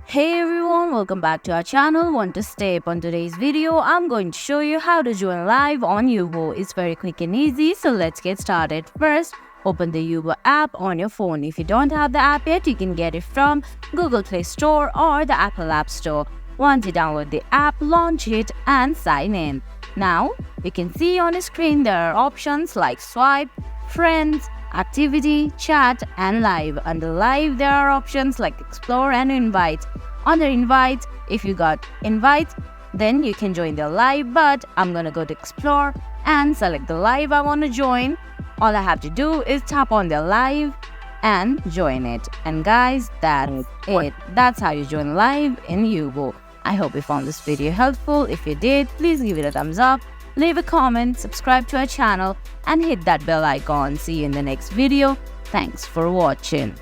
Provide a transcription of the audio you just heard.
Hey everyone, welcome back to our channel. Want to step on today's video, I'm going to show you how to join live on Yubo. It's very quick and easy, so let's get started. First, open the Yubo app on your phone. If you don't have the app yet, you can get it from Google Play Store or the Apple App Store. Once you download the app, launch it and sign in. Now, you can see on the screen there are options like swipe, friends, activity, chat and live. Under live there are options like explore and invite. Under invite, if you got invite, then you can join the live, but I'm gonna go to explore and select the live I want to join. All I have to do is tap on the live and join it. And guys, that's it. That's how you join live in Yubo. I hope you found this video helpful. If you did, please give it a thumbs up, leave a comment, subscribe to our channel and hit that bell icon. See you in the next video. Thanks for watching.